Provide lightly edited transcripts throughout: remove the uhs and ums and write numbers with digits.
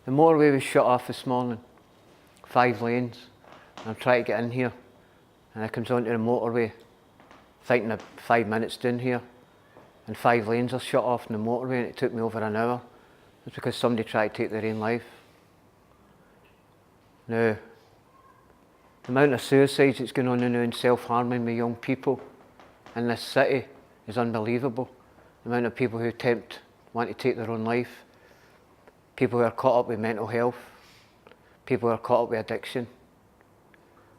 The motorway was shut off this morning, 5 lanes, and I'm trying to get in here, and I comes onto the motorway, thinking of 5 minutes down here, and 5 lanes are shut off in the motorway, and it took me over an hour. It's because somebody tried to take their own life. Now, the amount of suicides that's going on now and self-harming with young people in this city is unbelievable. The amount of people who want to take their own life, people who are caught up with mental health, people who are caught up with addiction,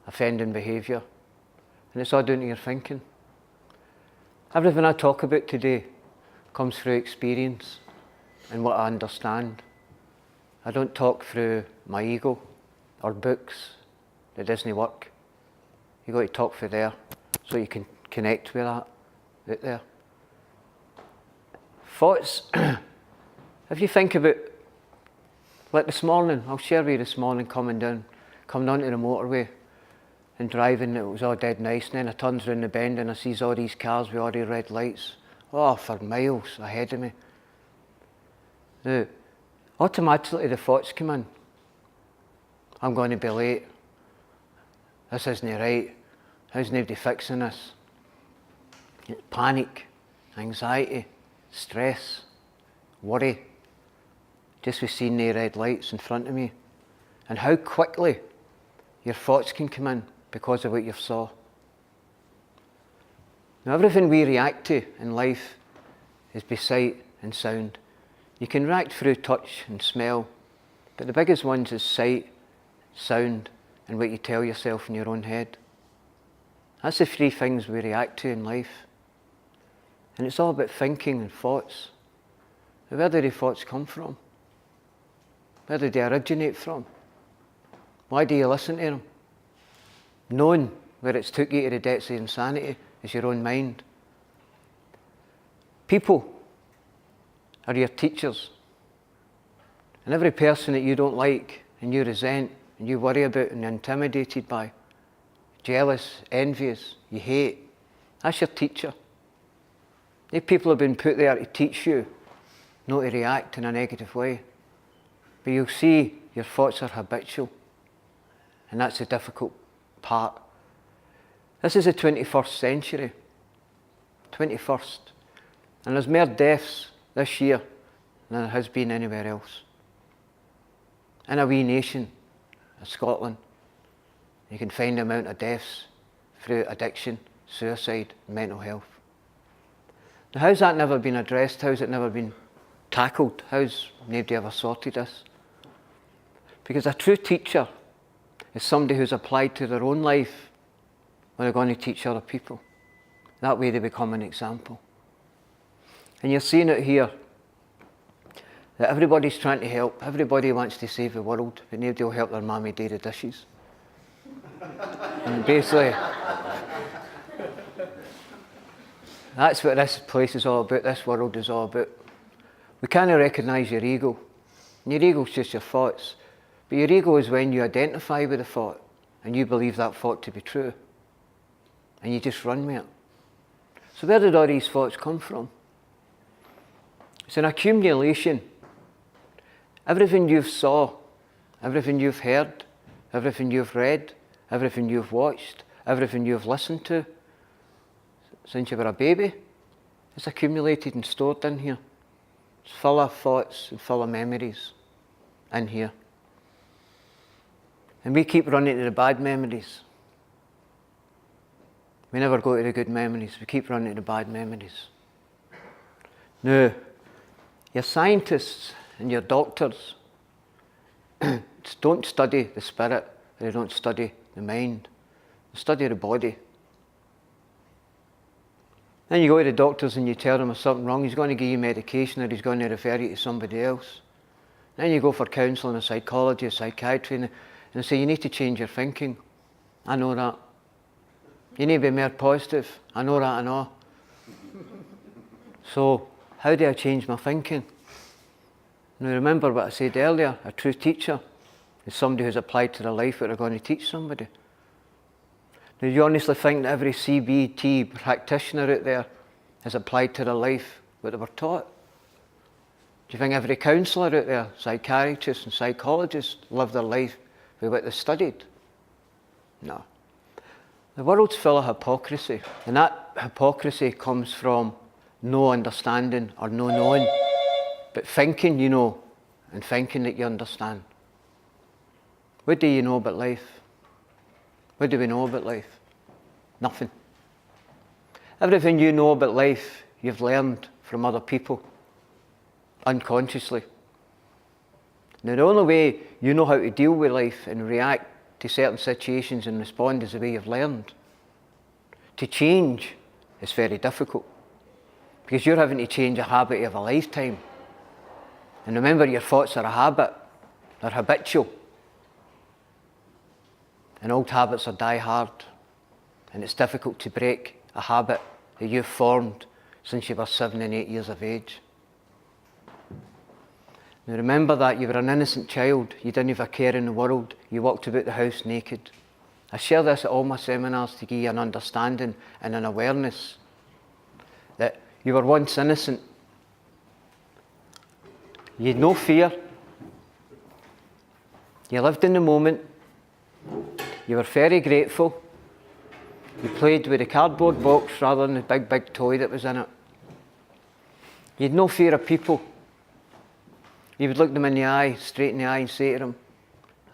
offending behaviour, and it's all down to your thinking. Everything I talk about today comes through experience and what I understand. I don't talk through my ego or books that doesn't work. You've got to talk through there so you can connect with that out there. Thoughts, if you think about, like this morning, I'll share with you this morning coming onto the motorway and driving, it was all dead nice, and then I turns round the bend and I sees all these cars with all these red lights, for miles ahead of me. Now, automatically the thoughts come in. I'm going to be late. This isn't right. How's nobody fixing this? Panic, anxiety, stress, worry, just with seeing the red lights in front of me, and how quickly your thoughts can come in because of what you saw. Now, everything we react to in life is by sight and sound. You can react through touch and smell, but the biggest ones is sight, sound, and what you tell yourself in your own head. That's the 3 things we react to in life. And it's all about thinking and thoughts. Now, where do the thoughts come from? Where do they originate from? Why do you listen to them? Knowing where it's took you to the depths of insanity is your own mind. People are your teachers. And every person that you don't like and you resent and you worry about and you're intimidated by, jealous, envious, you hate, that's your teacher. These people have been put there to teach you not to react in a negative way. But you'll see your thoughts are habitual. And that's the difficult part. This is the 21st century. 21st. And there's more deaths this year than there has been anywhere else. In a wee nation, Scotland, you can find the amount of deaths through addiction, suicide, and mental health. Now, how's that never been addressed? How's it never been tackled? How's nobody ever sorted this? Because a true teacher is somebody who's applied to their own life when they're going to teach other people. That way they become an example. And you're seeing it here, that everybody's trying to help, everybody wants to save the world, but nobody will help their mammy do the dishes. And basically, that's what this place is all about, this world is all about. We can't recognise your ego. And your ego's just your thoughts. But your ego is when you identify with a thought and you believe that thought to be true. And you just run with it. So where did all these thoughts come from? It's an accumulation. Everything you've saw, everything you've heard, everything you've read, everything you've watched, everything you've listened to, since you were a baby, it's accumulated and stored in here. It's full of thoughts and full of memories in here. And we keep running to the bad memories. We never go to the good memories, we keep running to the bad memories. Now, your scientists and your doctors don't study the spirit, they don't study the mind, they study the body. Then you go to the doctors and you tell them there's something wrong, he's going to give you medication or he's going to refer you to somebody else. Then you go for counselling, a psychology, a psychiatry, and they say you need to change your thinking. I know that. You need to be more positive. I know that, I know. So, how do I change my thinking? Now remember what I said earlier, a true teacher is somebody who's applied to their life what they're going to teach somebody. Now, do you honestly think that every CBT practitioner out there has applied to their life what they were taught? Do you think every counsellor out there, psychiatrist and psychologist, live their life with what they studied? No. The world's full of hypocrisy, and that hypocrisy comes from no understanding or no knowing, but thinking you know and thinking that you understand. What do you know about life? What do we know about life? Nothing. Everything you know about life, you've learned from other people, unconsciously. Now, the only way you know how to deal with life and react to certain situations and respond is the way you've learned. To change is very difficult, because you're having to change a habit of a lifetime. And remember, your thoughts are a habit, they're habitual. And old habits are die hard, and it's difficult to break a habit that you've formed since you were 7 and 8 years of age. Now remember that you were an innocent child, you didn't have a care in the world, you walked about the house naked. I share this at all my seminars to give you an understanding and an awareness that you were once innocent. You had no fear, you lived in the moment, you were very grateful, you played with a cardboard box rather than the big toy that was in it. You had no fear of people. You would look them in the eye, straight in the eye, and say to them,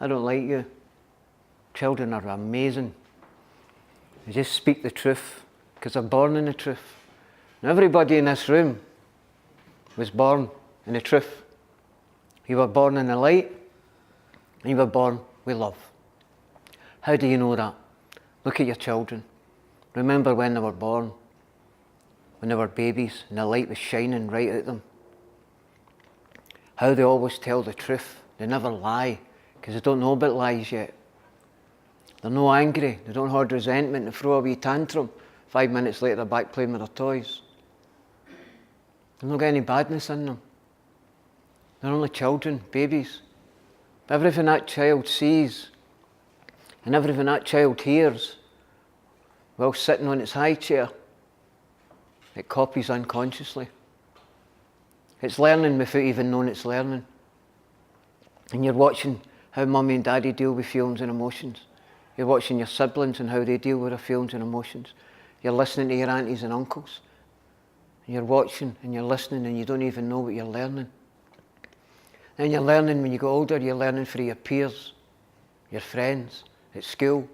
I don't like you. Children are amazing. They just speak the truth, because they're born in the truth. And everybody in this room was born in the truth. You were born in the light, and you were born with love. How do you know that? Look at your children. Remember when they were born, when they were babies, and the light was shining right at them. How they always tell the truth. They never lie, because they don't know about lies yet. They're not angry, they don't hold resentment, they throw a wee tantrum. 5 minutes later they're back playing with their toys. They've not got any badness in them. They're only children, babies. But everything that child sees and everything that child hears while sitting on its high chair, it copies unconsciously. It's learning without even knowing it's learning. And you're watching how mummy and daddy deal with feelings and emotions. You're watching your siblings and how they deal with their feelings and emotions. You're listening to your aunties and uncles. And you're watching and you're listening and you don't even know what you're learning. And you're learning when you get older, you're learning through your peers, your friends, at school,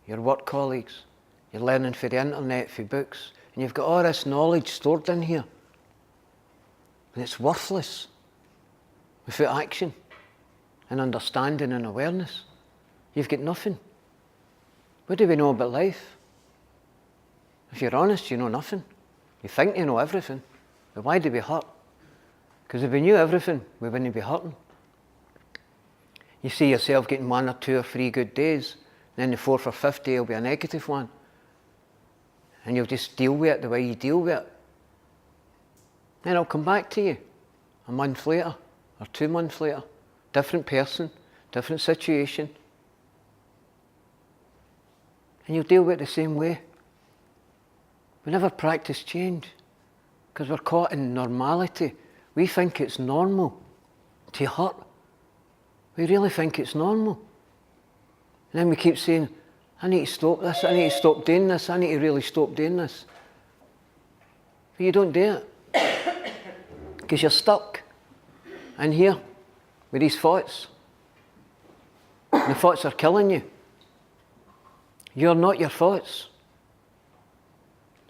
your work colleagues. You're learning through the internet, through books. And you've got all this knowledge stored in here. And it's worthless without action and understanding and awareness. You've got nothing. What do we know about life? If you're honest, you know nothing. You think you know everything. But why do we hurt? Because if we knew everything, we wouldn't be hurting. You see yourself getting 1 or 2 or 3 good days, and then the 4th or 5th day will be a negative one. And you'll just deal with it the way you deal with it. Then it'll come back to you a month later or 2 months later. Different person, different situation. And you'll deal with it the same way. We never practice change because we're caught in normality. We think it's normal to hurt. We really think it's normal. And then we keep saying, I need to stop this, I need to stop doing this, I need to really stop doing this. But you don't do it. Because you're stuck in here with these thoughts. And the thoughts are killing you. You're not your thoughts.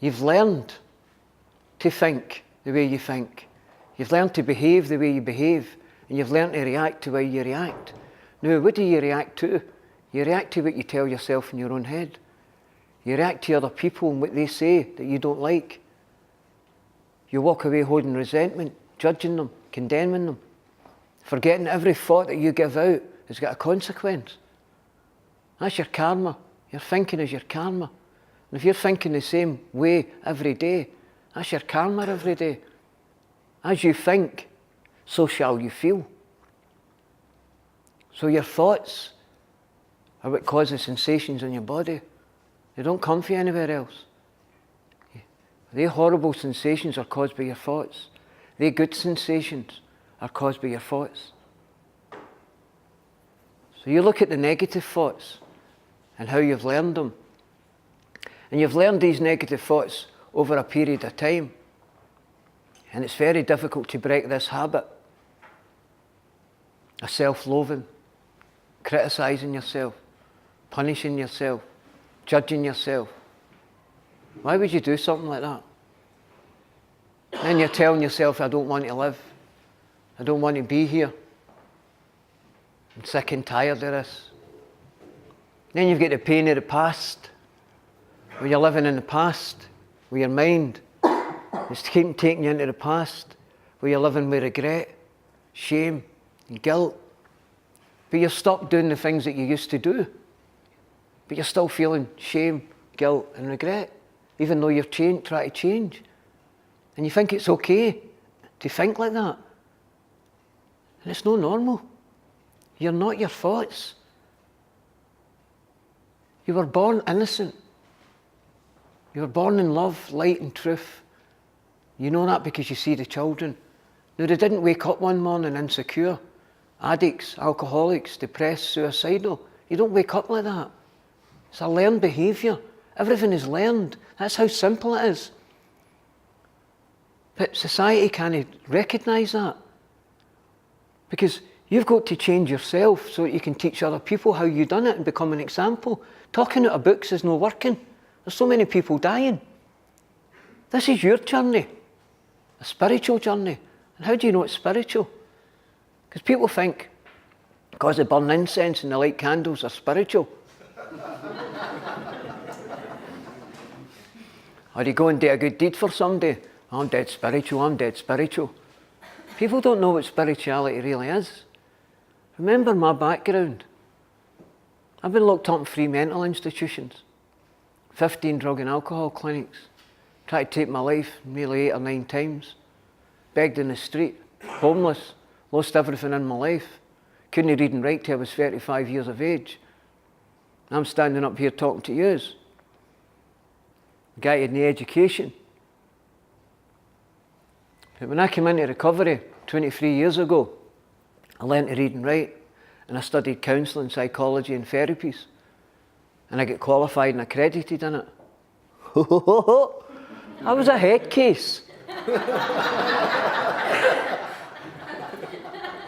You've learned to think the way you think. You've learned to behave the way you behave. And you've learned to react the way you react. Now, what do you react to? You react to what you tell yourself in your own head. You react to other people and what they say that you don't like. You walk away holding resentment, judging them, condemning them, forgetting every thought that you give out has got a consequence. That's your karma. Your thinking is your karma. And if you're thinking the same way every day, that's your karma every day. As you think, so shall you feel. So your thoughts are what causes sensations in your body. They don't come from anywhere else. They horrible sensations are caused by your thoughts. They good sensations are caused by your thoughts. So you look at the negative thoughts and how you've learned them. And you've learned these negative thoughts over a period of time. And it's very difficult to break this habit of self-loathing, criticising yourself, punishing yourself, judging yourself. Why would you do something like that? Then you're telling yourself, I don't want to live. I don't want to be here. I'm sick and tired of this. Then you've got the pain of the past, where you're living in the past, with your mind. It's taking you into the past, where you're living with regret, shame, and guilt. But you're stuck doing the things that you used to do. But you're still feeling shame, guilt, and regret, even though you've trying to change. And you think it's okay to think like that. And it's not normal. You're not your thoughts. You were born innocent. You were born in love, light, and truth. You know that because you see the children. Now, they didn't wake up one morning insecure. Addicts, alcoholics, depressed, suicidal. You don't wake up like that. It's a learned behaviour. Everything is learned. That's how simple it is. But society can't recognise that. Because you've got to change yourself so that you can teach other people how you've done it and become an example. Talking out of books is not working. There's so many people dying. This is your journey, a spiritual journey. And how do you know it's spiritual? Because people think, because they burn incense and they light candles, are spiritual. Or you go and do a good deed for somebody. I'm dead spiritual, I'm dead spiritual. People don't know what spirituality really is. Remember my background. I've been locked up in 3 mental institutions, 15 drug and alcohol clinics, tried to take my life nearly 8 or 9 times, begged in the street, homeless, lost everything in my life, couldn't read and write till I was 35 years of age. I'm standing up here talking to yous. The guy had no education. But when I came into recovery 23 years ago, I learned to read and write, and I studied counselling, psychology and therapies. And I got qualified and accredited in it. I was a head case.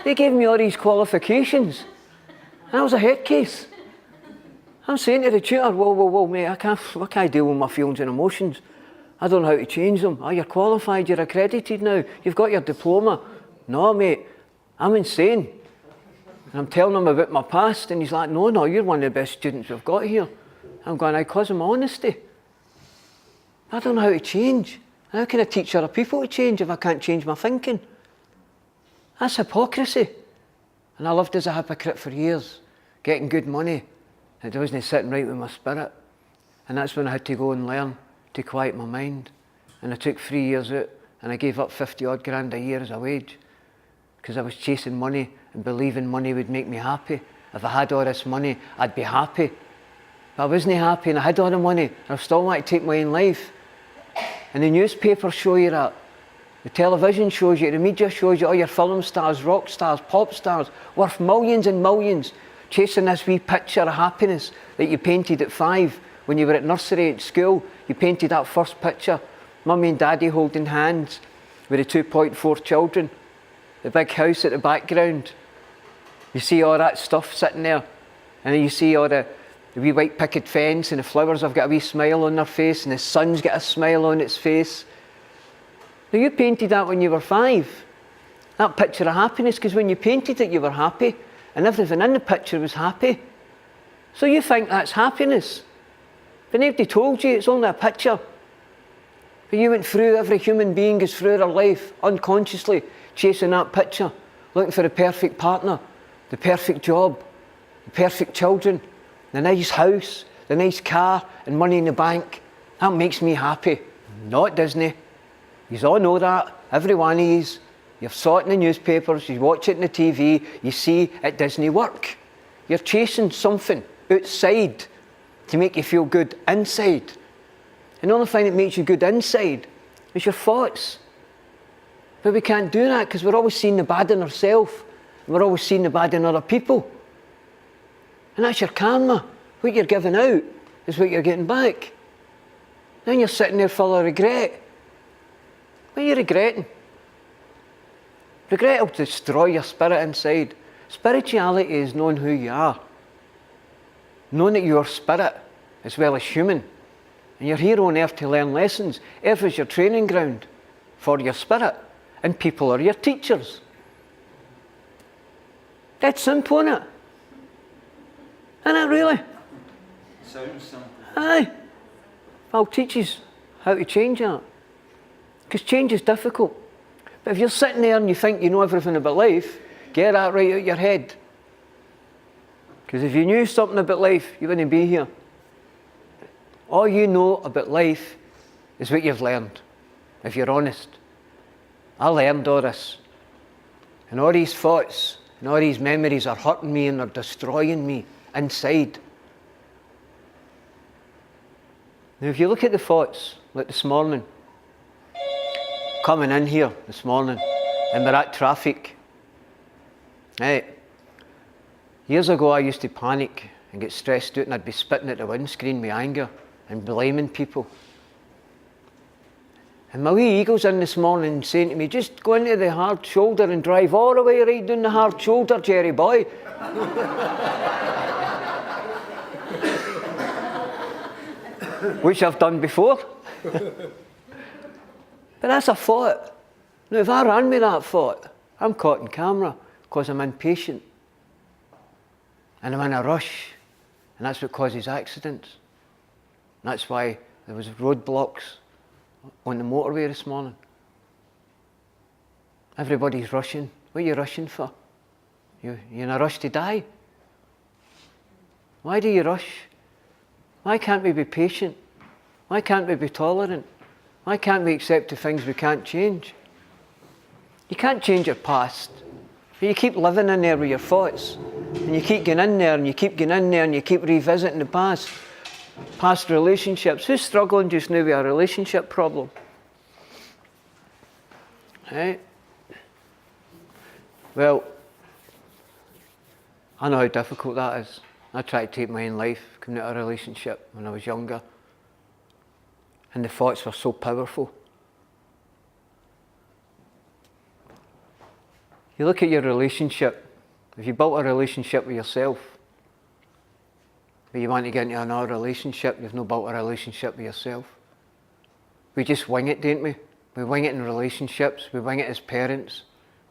They gave me all these qualifications, and I was a head case. I'm saying to the tutor, whoa, mate, I can't deal with my feelings and emotions. I don't know how to change them. Oh, you're qualified, you're accredited now, you've got your diploma. No, mate, I'm insane. And I'm telling him about my past, and he's like, no, you're one of the best students we've got here. I'm going, because of my honesty. I don't know how to change. How can I teach other people to change if I can't change my thinking? That's hypocrisy. And I lived as a hypocrite for years, getting good money. It wasn't sitting right with my spirit. And that's when I had to go and learn to quiet my mind. And I took 3 years out, and I gave up 50 odd grand a year as a wage, because I was chasing money and believing money would make me happy. If I had all this money, I'd be happy. But I wasn't happy, and I had all the money, and I still wanted to take my own life. And the newspapers show you that. The television shows you, the media shows you all your film stars, rock stars, pop stars, worth millions and millions, chasing this wee picture of happiness that you painted at 5 when you were at nursery at school. You painted that first picture, mummy and daddy holding hands with the 2.4 children, the big house at the background. You see all that stuff sitting there, and then you see all the wee white picket fence, and the flowers have got a wee smile on their face, and the sun's got a smile on its face. Now, you painted that when you were 5, that picture of happiness, because when you painted it you were happy, and everything in the picture was happy. So you think that's happiness. But nobody told you, it's only a picture. But you went through, every human being goes through their life unconsciously, chasing that picture, looking for the perfect partner, the perfect job, the perfect children, the nice house, the nice car, and money in the bank. That makes me happy. Not Disney. You all know that. Every one of you. You've saw it in the newspapers, you watch it on the TV, you see it doesn't work. You're chasing something outside to make you feel good inside. And the only thing that makes you good inside is your thoughts. But we can't do that because we're always seeing the bad in ourselves. We're always seeing the bad in other people. And that's your karma. What you're giving out is what you're getting back. Then you're sitting there full of regret. What are you regretting? Regret will destroy your spirit inside. Spirituality is knowing who you are. Knowing that you're spirit as well as human. And you're here on earth to learn lessons. Earth is your training ground for your spirit. And people are your teachers. That's simple, isn't it? Isn't it really? Sounds simple. Aye. I'll teach you how to change that. Because change is difficult. But if you're sitting there and you think you know everything about life, get that right out of your head. Because if you knew something about life, you wouldn't be here. All you know about life is what you've learned, if you're honest. I learned all this. And all these thoughts and all these memories are hurting me and they're destroying me inside. Now if you look at the thoughts, like this morning, coming in here this morning, and we're at traffic. Right. Years ago I used to panic and get stressed out and I'd be spitting at the windscreen with anger and blaming people. And my wee eagle's in this morning saying to me, just go into the hard shoulder and drive all the way right down the hard shoulder, Gerry boy. Which I've done before. But that's a thought. Now if I ran with that thought, I'm caught in camera because I'm impatient. And I'm in a rush. And that's what causes accidents. And that's why there was roadblocks on the motorway this morning. Everybody's rushing. What are you rushing for? You're in a rush to die. Why do you rush? Why can't we be patient? Why can't we be tolerant? Why can't we accept the things we can't change? You can't change your past. But you keep living in there with your thoughts. And you keep getting in there and you keep getting in there and you keep revisiting the past. Past relationships. Who's struggling just now with a relationship problem? Right? Well, I know how difficult that is. I tried to take my own life coming out of a relationship when I was younger. And the thoughts were so powerful. You look at your relationship. If you built a relationship with yourself, but you want to get into another relationship, you've not built a relationship with yourself. We just wing it, don't we? We wing it in relationships, we wing it as parents,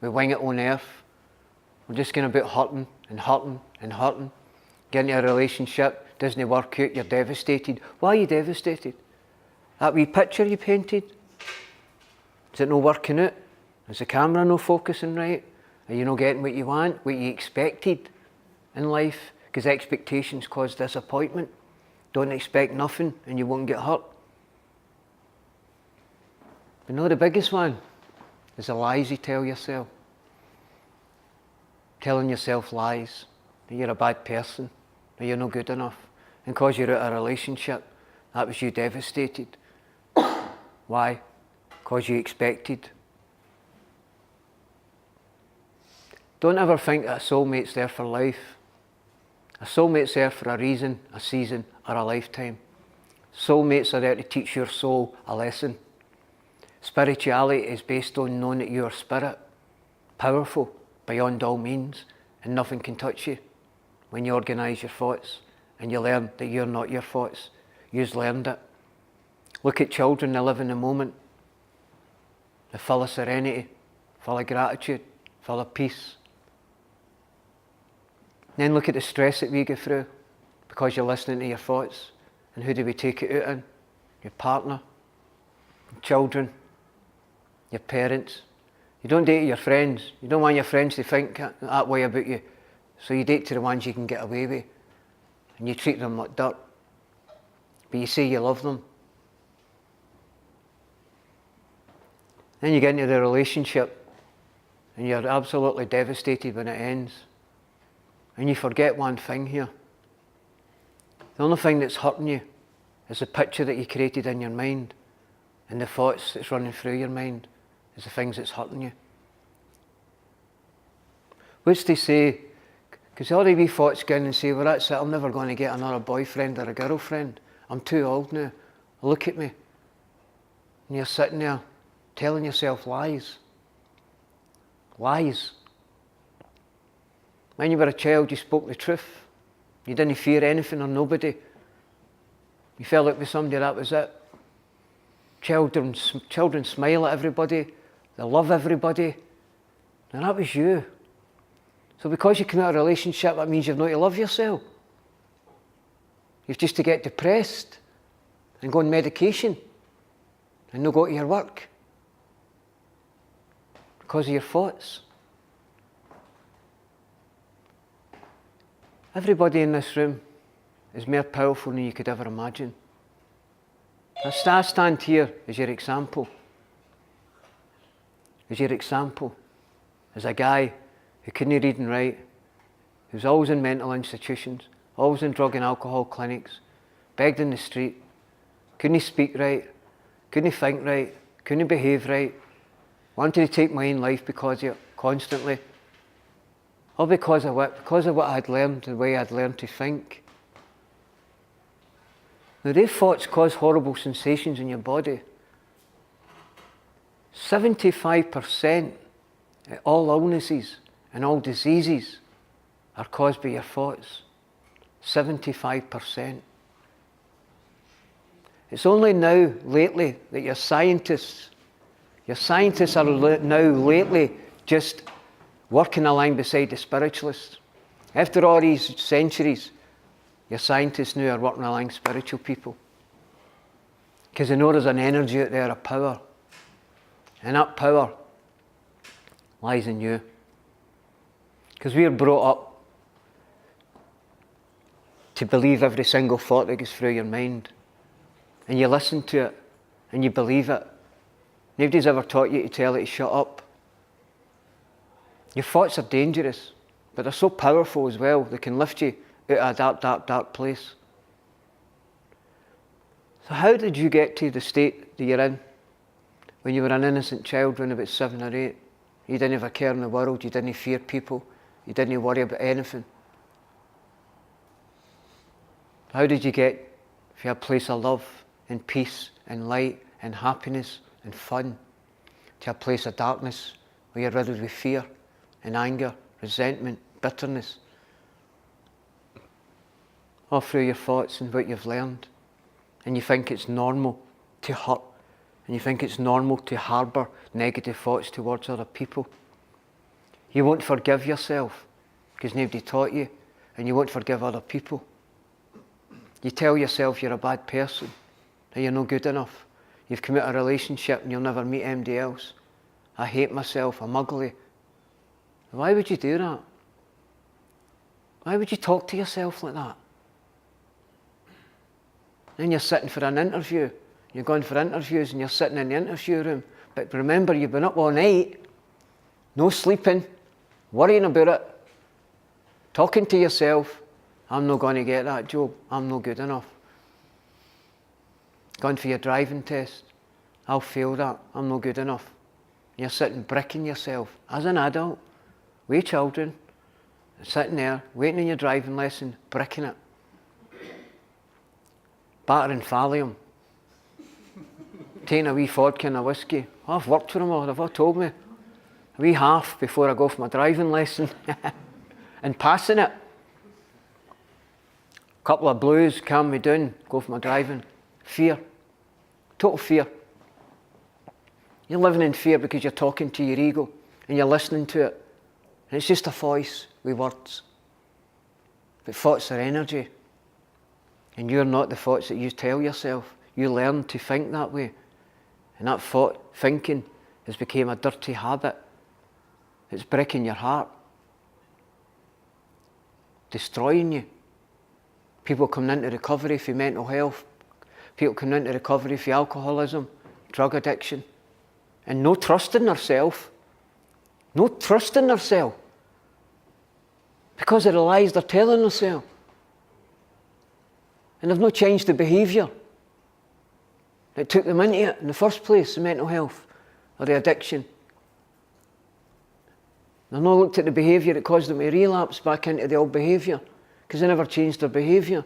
we wing it on earth. We're just going about hurting and hurting and hurting. Get into a relationship, doesn't work out, you're devastated. Why are you devastated? That wee picture you painted, is it not working out? Is the camera not focusing right? Are you not getting what you want, what you expected in life? Because expectations cause disappointment. Don't expect nothing and you won't get hurt. But no, the biggest one is the lies you tell yourself. Telling yourself lies, that you're a bad person, that you're not good enough. And because you're out of a relationship, that was you devastated. Why? Because you expected. Don't ever think that a soulmate's there for life. A soulmate's there for a reason, a season, or a lifetime. Soulmates are there to teach your soul a lesson. Spirituality is based on knowing that you are spirit, powerful beyond all means, and nothing can touch you. When you organise your thoughts and you learn that you're not your thoughts, you've learned it. Look at children, they live in the moment. They're full of serenity, full of gratitude, full of peace. Then look at the stress that we go through because you're listening to your thoughts. And who do we take it out in? Your partner, your children, your parents. You don't date your friends. You don't want your friends to think that way about you. So you date to the ones you can get away with. And you treat them like dirt. But you say you love them. Then you get into the relationship and you're absolutely devastated when it ends. And you forget one thing here. The only thing that's hurting you is the picture that you created in your mind and the thoughts that's running through your mind is the things that's hurting you. What's to say, because all the wee thoughts go in and say, well, that's it, I'm never going to get another boyfriend or a girlfriend. I'm too old now. Look at me. And you're sitting there telling yourself lies. Lies. When you were a child, you spoke the truth. You didn't fear anything or nobody. You fell out with somebody, that was it. Children smile at everybody. They love everybody. And that was you. So because you come out of a relationship, that means you've not to love yourself. You've just to get depressed and go on medication and not go to your work because of your thoughts. Everybody in this room is more powerful than you could ever imagine. I stand here as your example. As your example. As a guy who couldn't read and write, who was always in mental institutions, always in drug and alcohol clinics, begged in the street, couldn't speak right, couldn't think right, couldn't behave right, wanted to take my own life because of it, constantly. All because of what? Because of what I had learned, the way I'd learned to think. Now, these thoughts cause horrible sensations in your body. 75% of all illnesses and all diseases are caused by your thoughts. 75%. It's only now, lately, that your scientists are now lately just working along beside the spiritualists. After all these centuries, your scientists now are working along spiritual people. Because they know there's an energy out there, a power. And that power lies in you. Because we are brought up to believe every single thought that goes through your mind. And you listen to it, and you believe it. Nobody's ever taught you to tell it to shut up. Your thoughts are dangerous, but they're so powerful as well. They can lift you out of a dark, dark, dark place. So how did you get to the state that you're in when you were an innocent child when about 7 or 8? You didn't have a care in the world. You didn't fear people. You didn't worry about anything. How did you get to a place of love and peace and light and happiness and fun to a place of darkness where you're riddled with fear and anger, resentment, bitterness? All through your thoughts and what you've learned. And you think it's normal to hurt. And you think it's normal to harbour negative thoughts towards other people. You won't forgive yourself because nobody taught you. And you won't forgive other people. You tell yourself you're a bad person, that you're no good enough. You've come out of a relationship and you'll never meet anybody else. I hate myself, I'm ugly. Why would you do that? Why would you talk to yourself like that? Then you're sitting for an interview. You're going for interviews and you're sitting in the interview room. But remember, you've been up all night, no sleeping, worrying about it, talking to yourself. I'm not going to get that job. I'm not good enough. Going for your driving test. I'll fail that. I'm not good enough. You're sitting bricking yourself as an adult, with children, sitting there, waiting on your driving lesson, bricking it. Battering thallium. Taking a wee vodka and a whiskey. Oh, I've worked for them all, they've all told me. A wee half before I go for my driving lesson. And passing it. A couple of blues, calm me down, go for my driving. Fear. Total fear. You're living in fear because you're talking to your ego and you're listening to it. And it's just a voice with words. But thoughts are energy. And you're not the thoughts that you tell yourself. You learn to think that way. And that thinking has become a dirty habit. It's breaking your heart. Destroying you. People coming into recovery for mental health. People coming into recovery for alcoholism, drug addiction. And no trust in themselves. No trust in themselves. Because of the lies they're telling themselves. And they've not changed the behaviour that took them into it in the first place, the mental health. or the addiction. They've not looked at the behaviour that caused them to relapse back into the old behaviour, because they never changed their behaviour.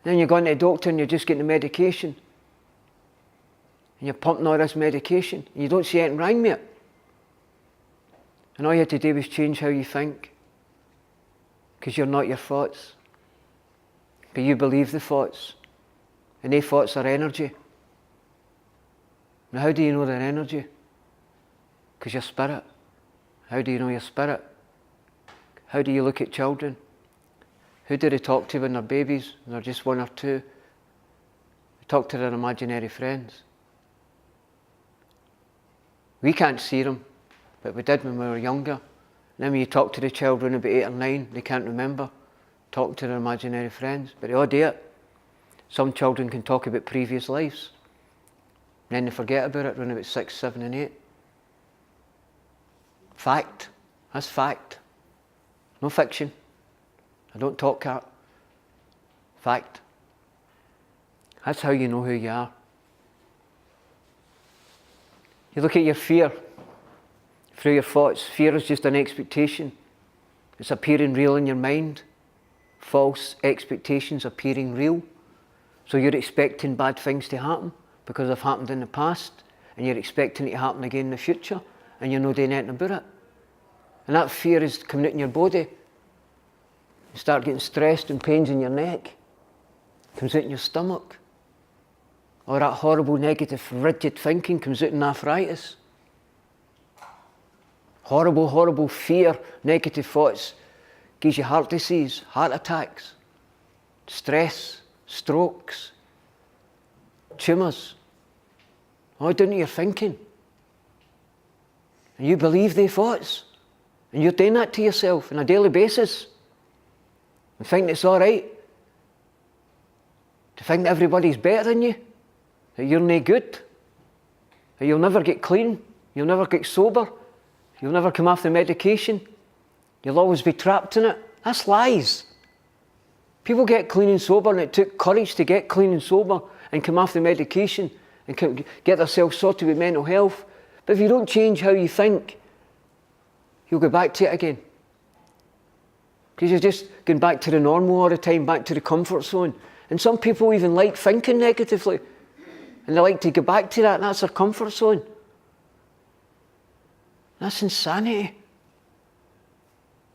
Then you're going to the doctor and you're just getting the medication. And you're pumping all this medication, and you don't see anything wrong with it. And all you had to do was change how you think. Because you're not your thoughts. But you believe the thoughts. And they thoughts are energy. Now how do you know they're energy? Because you're spirit. How do you know your spirit? How do you look at children? Who do they talk to when they're babies, when they're just 1 or 2? They talk to their imaginary friends. We can't see them, but we did when we were younger. And then when you talk to the children about 8 or 9, they can't remember talking to their imaginary friends, but they all do it. Some children can talk about previous lives, and then they forget about it when about 6, 7 and 8. Fact. That's fact. No fiction. I don't talk cat. Fact. That's how you know who you are. You look at your fear through your thoughts. Fear is just an expectation. It's appearing real in your mind. False expectations appearing real. So you're expecting bad things to happen because they've happened in the past, and you're expecting it to happen again in the future, and you're not doing anything about it. And that fear is coming out in your body. You start getting stressed and pains in your neck. It comes out in your stomach. Or that horrible negative rigid thinking comes out in arthritis. Horrible, horrible fear, negative thoughts gives you heart disease, heart attacks, stress, strokes, tumours. All down to your thinking. And you believe the thoughts. And you're doing that to yourself on a daily basis. And think it's all right. To think that everybody's better than you. That you're no good. That you'll never get clean. You'll never get sober. You'll never come off the medication. You'll always be trapped in it. That's lies. People get clean and sober, and it took courage to get clean and sober and come off the medication and get themselves sorted with mental health. But if you don't change how you think, you'll go back to it again. Because you're just going back to the normal all the time, back to the comfort zone. And some people even like thinking negatively. And they like to go back to that, and that's their comfort zone. That's insanity.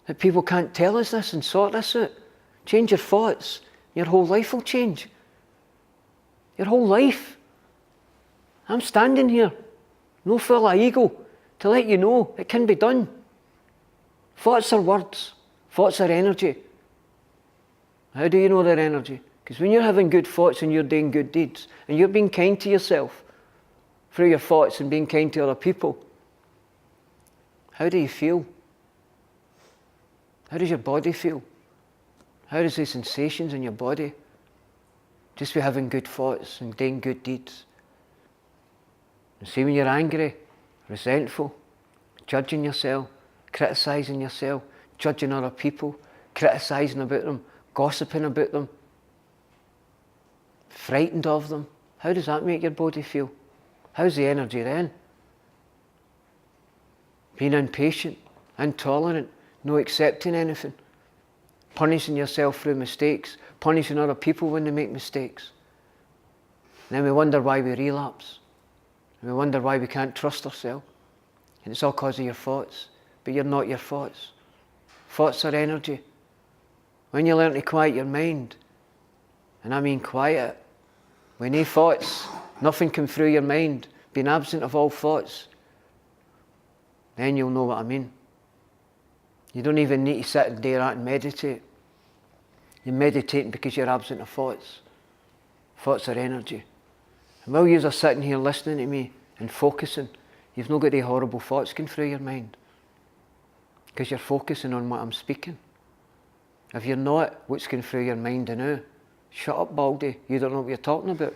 That people can't tell us this and sort this out. Change your thoughts. Your whole life will change. Your whole life. I'm standing here, no full of ego, to let you know it can be done. Thoughts are words. Thoughts are energy. How do you know they're energy? Because when you're having good thoughts and you're doing good deeds, and you're being kind to yourself through your thoughts and being kind to other people, how do you feel? How does your body feel? How does the sensations in your body? Just by having good thoughts and doing good deeds. And see, when you're angry, resentful, judging yourself, criticising yourself, judging other people, criticising about them, gossiping about them, frightened of them, how does that make your body feel? How's the energy then? Being impatient, intolerant, not accepting anything, punishing yourself through mistakes, punishing other people when they make mistakes. And then we wonder why we relapse. And we wonder why we can't trust ourselves. And it's all because of your thoughts. But you're not your thoughts. Thoughts are energy. When you learn to quiet your mind, and I mean quiet, when no thoughts, nothing come through your mind, being absent of all thoughts, then you'll know what I mean. You don't even need to sit and do that and meditate. You're meditating because you're absent of thoughts. Thoughts are energy. And while you are sitting here listening to me and focusing, you've not got any horrible thoughts going through your mind. Because you're focusing on what I'm speaking. If you're not, what's going through your mind now? Shut up, Baldy. You don't know what you're talking about.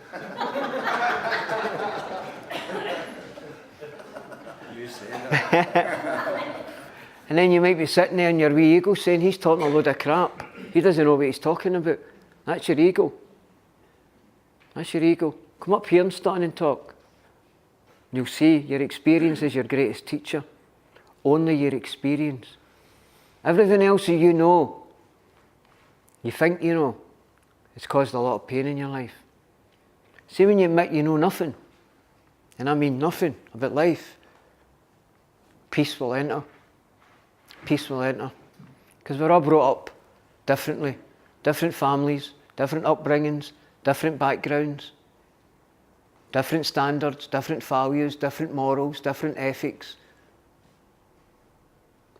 You say that. And then you might be sitting there in your wee ego saying, he's talking a load of crap. He doesn't know what he's talking about. That's your ego. That's your ego. Come up here and stand and talk. You'll see your experience is your greatest teacher. Only your experience. Everything else that you know, you think you know, it's caused a lot of pain in your life. See, when you admit you know nothing, and I mean nothing about life, peace will enter. Peace will enter. Because we're all brought up differently. Different families, different upbringings, different backgrounds, different standards, different values, different morals, different ethics.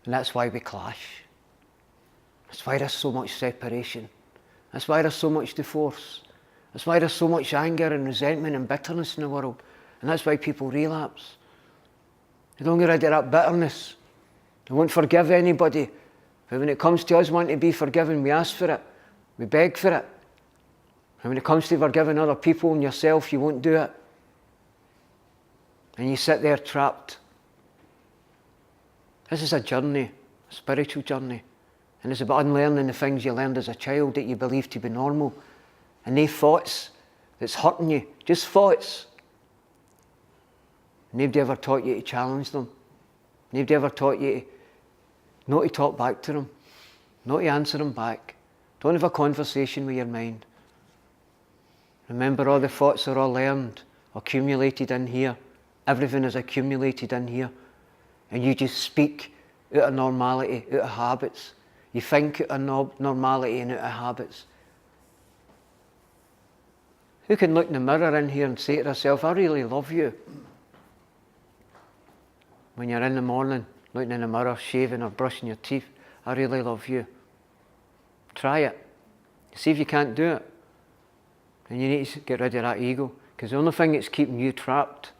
And that's why we clash. That's why there's so much separation. That's why there's so much divorce. That's why there's so much anger and resentment and bitterness in the world. And that's why people relapse. They don't get rid of that bitterness. They won't forgive anybody. But when it comes to us wanting to be forgiven, we ask for it. We beg for it. And when it comes to forgiving other people and yourself, you won't do it. And you sit there trapped. This is a journey, a spiritual journey. And it's about unlearning the things you learned as a child that you believe to be normal. And they thoughts that's hurting you, just thoughts. Nobody ever taught you to challenge them. Nobody ever taught you not to talk back to them, not to answer them back. Don't have a conversation with your mind. Remember, all the thoughts are all learned, accumulated in here. Everything is accumulated in here. And you just speak out of normality, out of habits. You think out of normality and out of habits. Who can look in the mirror in here and say to herself, I really love you? When you're in the morning, looking in the mirror, shaving or brushing your teeth, I really love you. Try it. See if you can't do it. And you need to get rid of that ego. Because the only thing that's keeping you trapped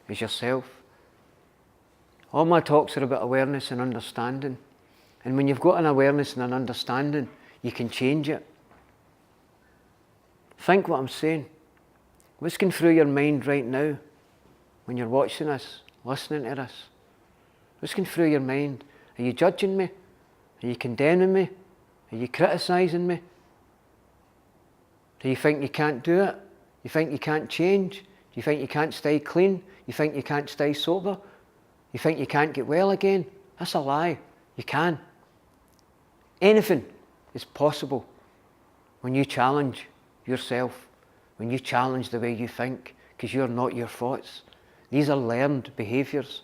is yourself. All my talks are about awareness and understanding. And when you've got an awareness and an understanding, you can change it. Think what I'm saying. What's going through your mind right now when you're watching this, listening to this? What's going through your mind? Are you judging me? Are you condemning me? Are you criticising me? Do you think you can't do it? You think you can't change? Do you think you can't stay clean? You think you can't stay sober? You think you can't get well again? That's a lie. You can. Anything is possible when you challenge yourself, when you challenge the way you think, because you're not your thoughts. These are learned behaviours.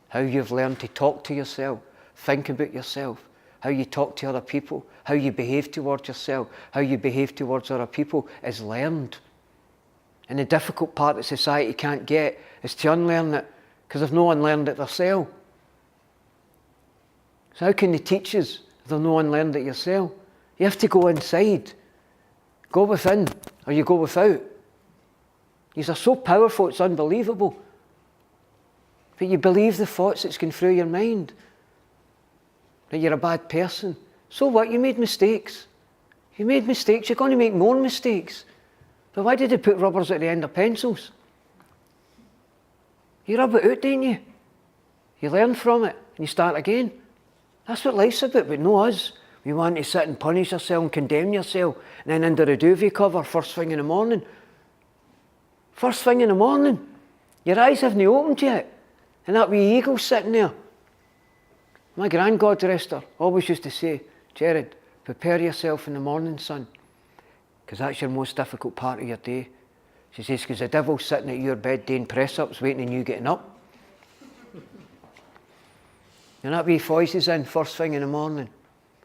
How you've learned to talk to yourself, think about yourself, how you talk to other people, how you behave towards yourself, how you behave towards other people is learned. And the difficult part that society can't get is to unlearn it, because they've no unlearned it themselves. So how can they teach us if they've no unlearned it yourself? You have to go inside. Go within, or you go without. These are so powerful, it's unbelievable. But you believe the thoughts that's going through your mind. That you're a bad person. So what? You made mistakes. You made mistakes, you're going to make more mistakes. But why did they put rubbers at the end of pencils? You rub it out, don't you? You learn from it, and you start again. That's what life's about, but no us. We want to sit and punish yourself and condemn yourself, and then under a duvet cover first thing in the morning. First thing in the morning. Your eyes haven't opened yet, and that wee eagle's sitting there. My grand-God rest her always used to say, Gerry, prepare yourself in the morning, son, because that's your most difficult part of your day. She says, because the devil's sitting at your bed doing press-ups, waiting on you getting up. And that wee voice is in first thing in the morning.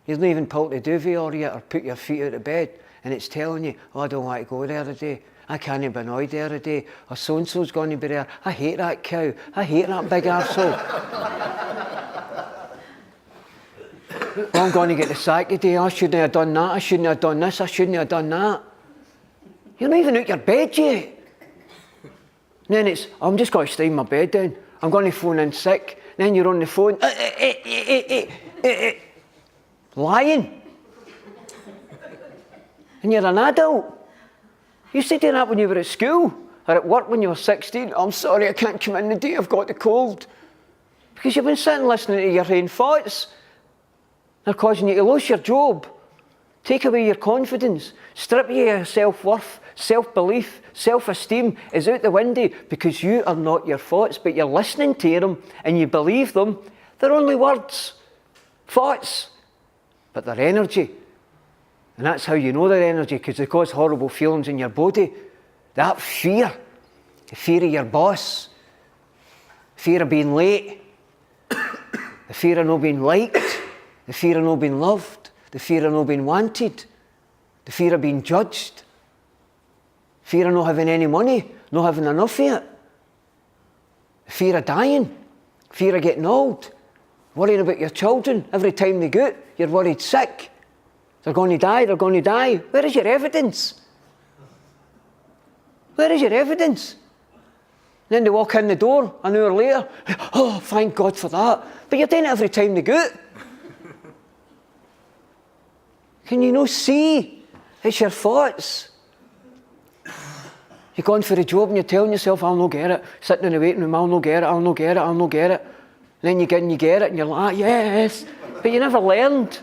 You've not even pulled the duvet or yet, or put your feet out of bed, and it's telling you, oh, I don't want to go there today. I can't be annoyed there today. Or so-and-so's going to be there. I hate that cow. I hate that big arsehole. I'm going to get the sack today. I shouldn't have done that. I shouldn't have done this. I shouldn't have done that. You're not even out your bed yet. And then it's, I'm just going to stay in my bed down. I'm going to phone in sick. Then you're on the phone. Lying. And you're an adult. You used to do that when you were at school or at work when you were 16. I'm sorry, I can't come in today. I've got the cold. Because you've been sitting listening to your own thoughts. They're causing you to lose your job, take away your confidence, strip you of your self-worth, Self-belief, self-esteem is out the window because you are not your thoughts, but you're listening to them and you believe them. They're only words, thoughts, but they're energy. And that's how you know they're energy, because they cause horrible feelings in your body. That fear, the fear of your boss, fear of being late, the fear of not being liked, the fear of not being loved, the fear of not being wanted, the fear of being judged, fear of not having any money, not having enough of it, the fear of dying, fear of getting old, worrying about your children. Every time they go out, you're worried sick. They're going to die, they're going to die. Where is your evidence? Where is your evidence? And then they walk in the door an hour later. Oh, thank God for that. But you're doing it every time they go out. Can you not see? It's your thoughts. You're going for a job and you're telling yourself, I'll not get it. Sitting in the waiting room, I'll not get it, I'll not get it, I'll not get it. And then you get and you get it and you're like, yes. But you never learned.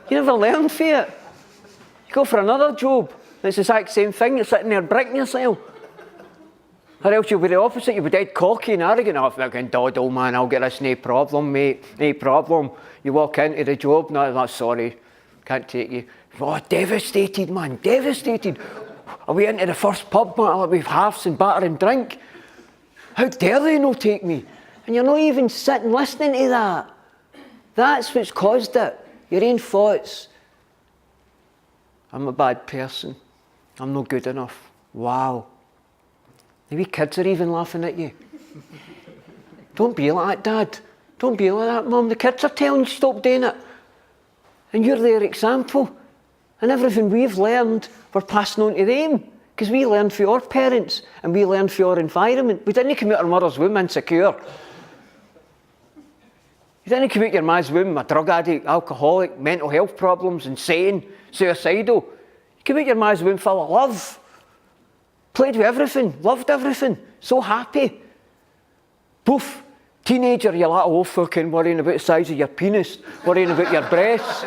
You never learned for it. You go for another job. It's the exact same thing. You're sitting there bricking yourself. Or else you'll be the opposite. You'll be dead cocky and arrogant. Oh, fucking doddle, man, I'll get this, no problem, mate. No problem. You walk into the job, no, sorry, can't take you. Oh, devastated, man, devastated. Are we into the first pub, man, with halves and batter and drink? How dare they not take me? And you're not even sitting listening to that. That's what's caused it. Your own thoughts. I'm a bad person. I'm not good enough. Wow. The wee kids are even laughing at you. Don't be like that, Dad. Don't be like that, Mum. The kids are telling you stop doing it. And you're their example. And everything we've learned, we're passing on to them. Because we learned from our parents and we learned from our environment. We didn't come out our mother's womb insecure. You didn't come out your ma's womb a drug addict, alcoholic, mental health problems, insane, suicidal. You came out your ma's womb full of love. Played with everything, loved everything, so happy. Poof, teenager, you're like, oh, fucking worrying about the size of your penis, worrying about your breasts.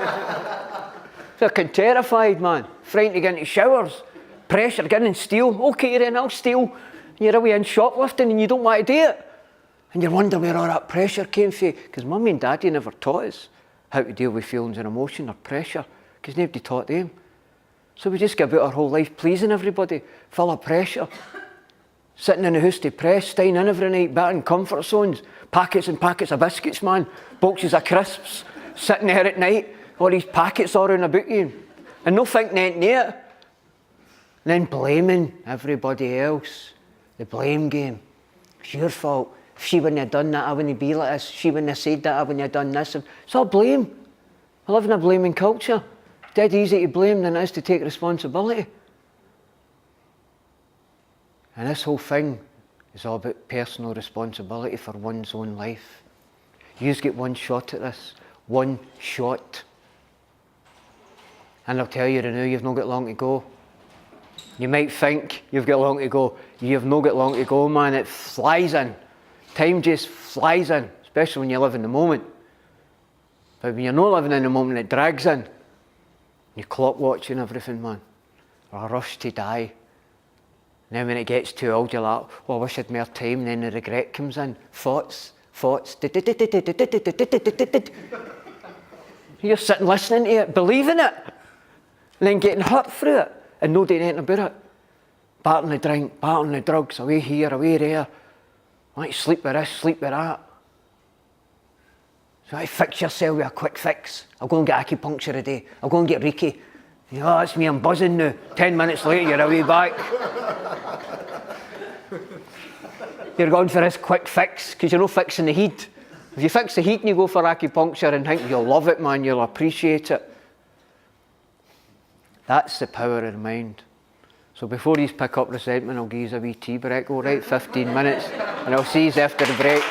Fucking terrified, man. Frightened to get into showers. Pressure, get in and steal. Okay, then I'll steal. And you're away in shoplifting and you don't want to do it. And you wonder where all that pressure came from. Because Mummy and Daddy never taught us how to deal with feelings and emotion or pressure. Because nobody taught them. So we just give out our whole life pleasing everybody, full of pressure. Sitting in the house depressed, staying in every night, batting comfort zones, packets and packets of biscuits, man, boxes of crisps, sitting there at night, all these packets all around about you, and no thinking anything near it. And then blaming everybody else, the blame game. It's your fault. If she wouldn't have done that, I wouldn't be like this. She wouldn't have said that, I wouldn't have done this. It's all blame. I live in a blaming culture. Dead easy to blame than it is to take responsibility. And this whole thing is all about personal responsibility for one's own life. You just get one shot at this. One shot. And I'll tell you now, you've not got long to go. You might think you've got long to go. You've not got long to go, man. It flies in. Time just flies in, especially when you live in the moment. But when you're not living in the moment, it drags in. You clock watching everything, man. Or a rush to die. And then when it gets too old, you're like, oh, I wish I had more time. And then the regret comes in. Thoughts. You're sitting listening to it, believing it. And then getting hurt through it. And not doing anything about it. Batting the drink, batting the drugs, away here, away there. Like sleep with this, sleep with that. So I fix yourself with a quick fix. I'll go and get acupuncture today. I'll go and get Reiki. You know, that's me, I'm buzzing now. 10 minutes later, you're away back. You're going for this quick fix, because you're not fixing the heat. If you fix the heat and you go for acupuncture and think you'll love it, man, you'll appreciate it. That's the power of the mind. So before you pick up resentment, I'll give you a wee tea break, all right? 15 minutes, and I'll see you after the break.